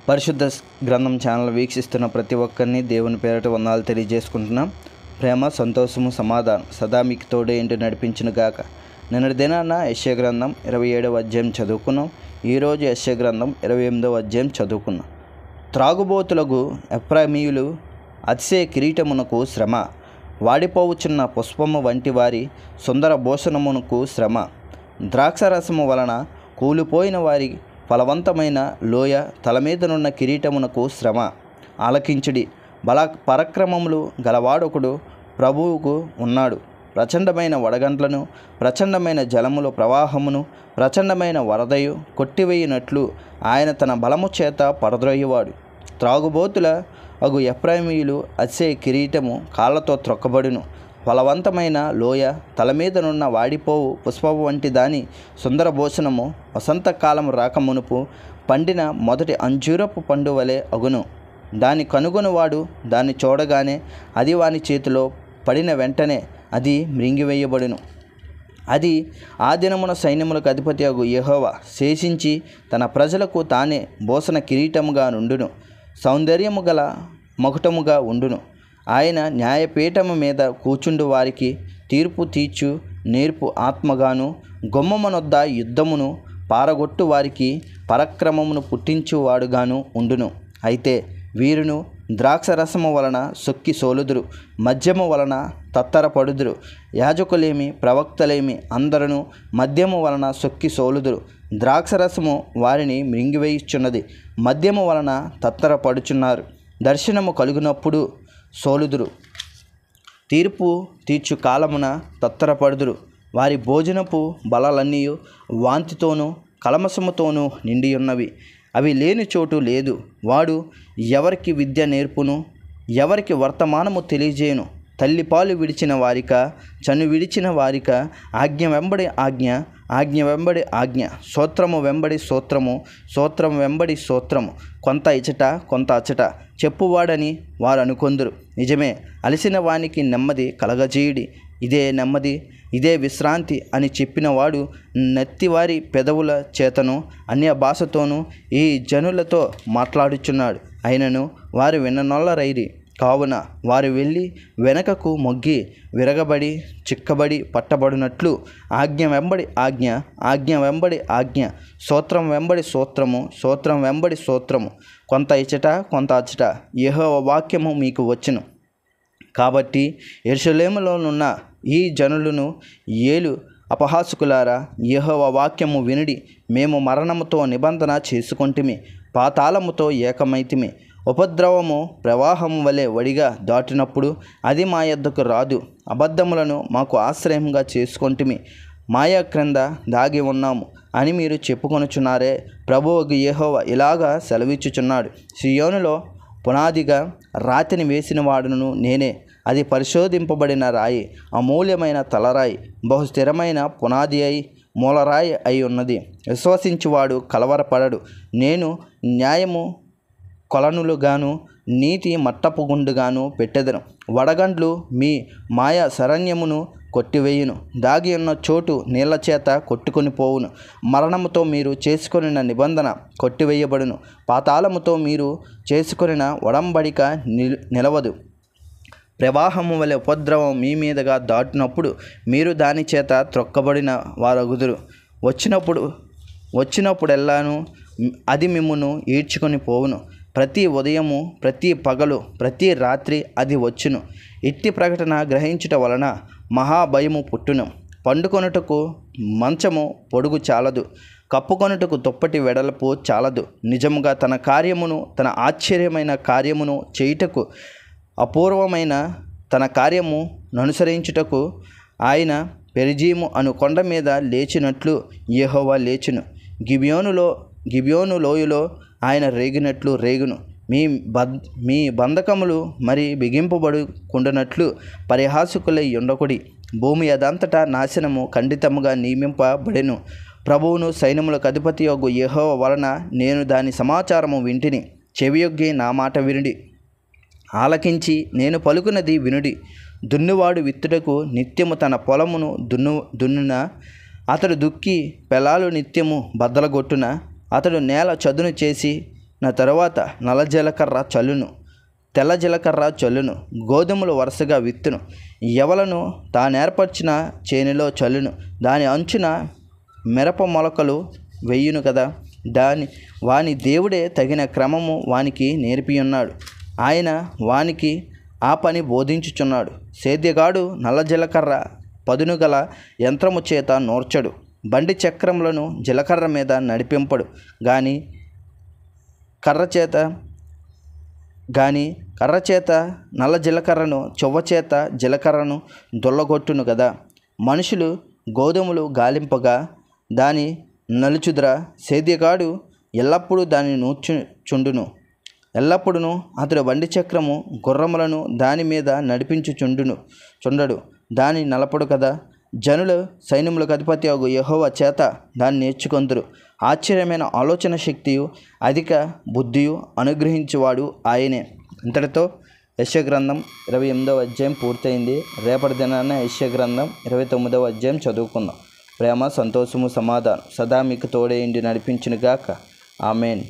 పరిశుద్ధ గ్రంథం ఛానల్ వీక్షిస్తున్న ప్రతి ఒక్కరిని దేవుని పేరిట వందనాలు తెలియజేసుకుంటున్నాం. ప్రేమ, సంతోషము, సమాధానం సదా మీకు తోడే ఇంటి నడిపించును గాక. నిన్నటి దినాన యెషయా గ్రంథం 27వ అధ్యాయం చదువుకున్నాం. ఈరోజు యెషయా గ్రంథం 28వ అధ్యాయం చదువుకున్నాం. త్రాగుబోతులకు ఎఫ్రాయిమీయులు అతిశయ కిరీటమునకు శ్రమ, వాడిపోవుచున్న పుష్పము వంటి వారి సుందర భూషణమునకు శ్రమ, ద్రాక్షరసము వలన కూలిపోయిన వారి ఫలవంతమైన లోయ తలమీదనున్న కిరీటమునకు శ్రమ. ఆలకించుడి, బల పరక్రమములు గలవాడొకడు ప్రభువుకు ఉన్నాడు. ప్రచండమైన వడగండ్లను, ప్రచండమైన జలముల ప్రవాహమును, ప్రచండమైన వరదయు కొట్టివేయునట్లు ఆయన తన బలము చేత పడద్రోయ్యవాడు. త్రాగుబోతుల అగు ఎఫ్రాయిమీయులు అతిశయ కిరీటము కాళ్ళతో త్రొక్కబడును. ఫలవంతమైన లోయ తలమీదనున్న వాడిపోవు పుష్పము వంటి దాని సుందర భూషణము వసంతకాలము రాకమునుపు పండిన మొదటి అంజూరపు పండు వలె అగును. దాన్ని కనుగొనువాడు దాన్ని చూడగానే అది వాని చేతిలో పడిన వెంటనే అది మృంగివేయబడును. అది ఆ దినమున సైన్యములకు అధిపతి అగు యెహోవా శేషించి తన ప్రజలకు తానే భూషణ కిరీటముగా నుండును, సౌందర్యము గల మకుటముగా ఉండును. ఆయన న్యాయపీఠము మీద కూర్చుండు వారికి తీర్పు తీర్చు నేర్పు ఆత్మగాను, గుమ్మమునొద్ద యుద్ధమును పారగొట్టు వారికి పరక్రమమును పుట్టించువాడుగాను ఉండును. అయితే వీరును ద్రాక్షరసము వలన సొక్కి సోలుదురు, మద్యము వలన తత్తరపడుదురు. యాజకులేమి ప్రవక్తలేమి అందరూ మద్యము వలన సొక్కి సోలుదురు. ద్రాక్షరసము వారిని మృంగివేయుచున్నది, మద్యము వలన తత్తరపడుచున్నారు. దర్శనము కలుగునప్పుడు సోలుదురు, తీర్పు తీర్చు కాలమున తత్తరపడుదురు. వారి భోజనపు బలాలన్నీ వాంతితోనూ కలమసముతోనూ నిండి ఉన్నవి. అవి లేని చోటు లేదు. వాడు ఎవరికి విద్య నేర్పును, ఎవరికి వర్తమానము తెలియజేయును? తల్లిపాలు విడిచిన వారిక, చను విడిచిన వారిక ఆజ్ఞ వెంబడి ఆజ్ఞ, ఆజ్ఞ వెంబడి ఆజ్ఞ, సూత్రము వెంబడి సూత్రము, సూత్రము వెంబడి సూత్రము, కొంత ఇచట కొంత అచట చెప్పువాడని వారు అనుకొందురు. నిజమే, అలసిన వానికి నెమ్మది కలగజేయుడి, ఇదే నెమ్మది, ఇదే విశ్రాంతి అని చెప్పినవాడు నెత్తివారి పెదవుల చేతను అన్య భాషతోనూ ఈ జనులతో మాట్లాడుచున్నాడు. అయినను వారు విననొల్లరైరి. కావున వారు వెళ్ళి వెనకకు మొగ్గి విరగబడి చిక్కబడి పట్టబడినట్లు ఆజ్ఞ వెంబడి ఆజ్ఞ, ఆజ్ఞ వెంబడి ఆజ్ఞ, సూత్రం వెంబడి సూత్రము, సూత్రం వెంబడి సూత్రము, కొంత ఇచట కొంత అచట యెహోవా వాక్యము మీకు వచ్చును. కాబట్టి యెరూషలేములోనున్న ఈ జనులను ఏలు అపహాసకులారా, యెహోవా వాక్యము వినుడి. మేము మరణముతో నిబంధన చేసుకొంటిమి, పాతాళముతో ఏకమైతిమి. ఉపద్రవము ప్రవాహము వలె వడిగా దాటినప్పుడు అది మా యొద్దకు రాదు. అబద్ధములను మాకు ఆశ్రయంగా చేసుకొంటిమి, మాయ క్రింద దాగి ఉన్నాము అని మీరు చెప్పుకొనుచున్నారే. ప్రభువుకు యెహోవా ఇలాగా సెలవిచ్చుచున్నాడు, సీయోనులో పునాదిగా రాతిని వేసిన వాడును నేనే. అది పరిశోధింపబడిన రాయి, అమూల్యమైన తలరాయి, బహు స్థిరమైన పునాది అయి మూలరాయి అయి ఉన్నది. విశ్వసించువాడు కలవరపడడు. నేను న్యాయము కొలనులుగాను నీతి మట్టపు గుండుగాను పెట్టెదను. వడగండ్లు మీ మాయ శరణ్యమును కొట్టివేయును. దాగి ఉన్న చోటు నీళ్ల చేత కొట్టుకొని పోవును. మరణముతో మీరు చేసుకొనిన నిబంధన కొట్టివేయబడును. పాతాళముతో మీరు చేసుకొనిన ఒడంబడిక నిలవదు. ప్రవాహము వలె ఉపద్రవం మీ మీదుగా దాటినప్పుడు మీరు దాని చేత త్రొక్కబడిన వారగుదురు. వచ్చినప్పుడెల్లాను అది మిమ్మును ఈడ్చుకొని పోవును. ప్రతి ఉదయము, ప్రతి పగలు, ప్రతి రాత్రి అది వచ్చును. ఇట్టి ప్రకటన గ్రహించుట వలన మహాభయము పుట్టును. పండుకొనుటకు మంచము పొడుగు చాలదు, కప్పుకొనుటకు దుప్పటి వెడల్పు చాలదు. నిజముగా తన కార్యమును, తన ఆశ్చర్యమైన కార్యమును చేయుటకు, అపూర్వమైన తన కార్యము ననుసరించుటకు ఆయన పెరిజీము అను కొండ మీద లేచినట్లు యెహోవా లేచును. గిబియోను లోయలో ఆయన రేగినట్లు రేగును. మీ బంధకములు మరి బిగింపబడుకుండునట్లు పరిహాసకులై ఉండకుడి. భూమి అదంతటా నాశనము ఖండితముగా నియమింపబడెను. ప్రభువును సైన్యములకు అధిపతి యొగు యెహోవా వలన నేను దాని సమాచారము వింటిని. చెవియొగ్గి నా మాట వినుడి, ఆలకించి నేను పలుకున్నది వినుడి. దున్నువాడు విత్తుటకు నిత్యము తన పొలమును దున్నున, అతడు దుక్కి పెళాలు నిత్యము బద్దలగొట్టున, అతడు నేల చదును చేసి నా తరువాత నల్ల జీలకర్ర చల్లును, తెల్ల జీలకర్ర చల్లును, గోధుమలు వరుసగా విత్తును, ఎవలను తానేర్పరిచిన చేనులో చల్లును, దాని అంచున మిరప మొలకలు వెయ్యును కదా. వాని దేవుడే తగిన క్రమము వానికి నేర్పియున్నాడు, ఆయన వానికి ఆ పని బోధించుచున్నాడు. సేద్యగాడు నల్ల జీలకర్ర పదును గల యంత్రము చేత నూర్చడు, బండి చక్రములను జీలకర్ర మీద నడిపింపడు, గాని కర్ర చేత నల్ల జీలకర్రను, చెవ్వ చేత జీలకర్రను దొల్లగొట్టును కదా. మనుషులు గోధుమలు గాలింపగా దాని నలుచుద్ర, సేద్యగాడు ఎల్లప్పుడూ దాన్ని నూర్చుచుండును. ఎల్లప్పుడూ అతడు బండి చక్రము గుర్రములను దాని మీద చుండడు, దాన్ని నలపడు కదా. జనులు సైన్యములకు అధిపతి అగు యెహోవా చేత దాన్ని నేర్చుకొందురు. ఆశ్చర్యమైన ఆలోచన శక్తియు అధిక బుద్ధియు అనుగ్రహించువాడు ఆయనే. ఇంతటితో యెషయా గ్రంథం 28వ అధ్యాయం పూర్తయింది. రేపటి దినాన యెషయా గ్రంథం 29వ అధ్యాయం చదువుకుందాం. ప్రేమ, సంతోషము, సమాధానం సదా మీకు తోడేయండి నడిపించునుగాక. ఆమెన్.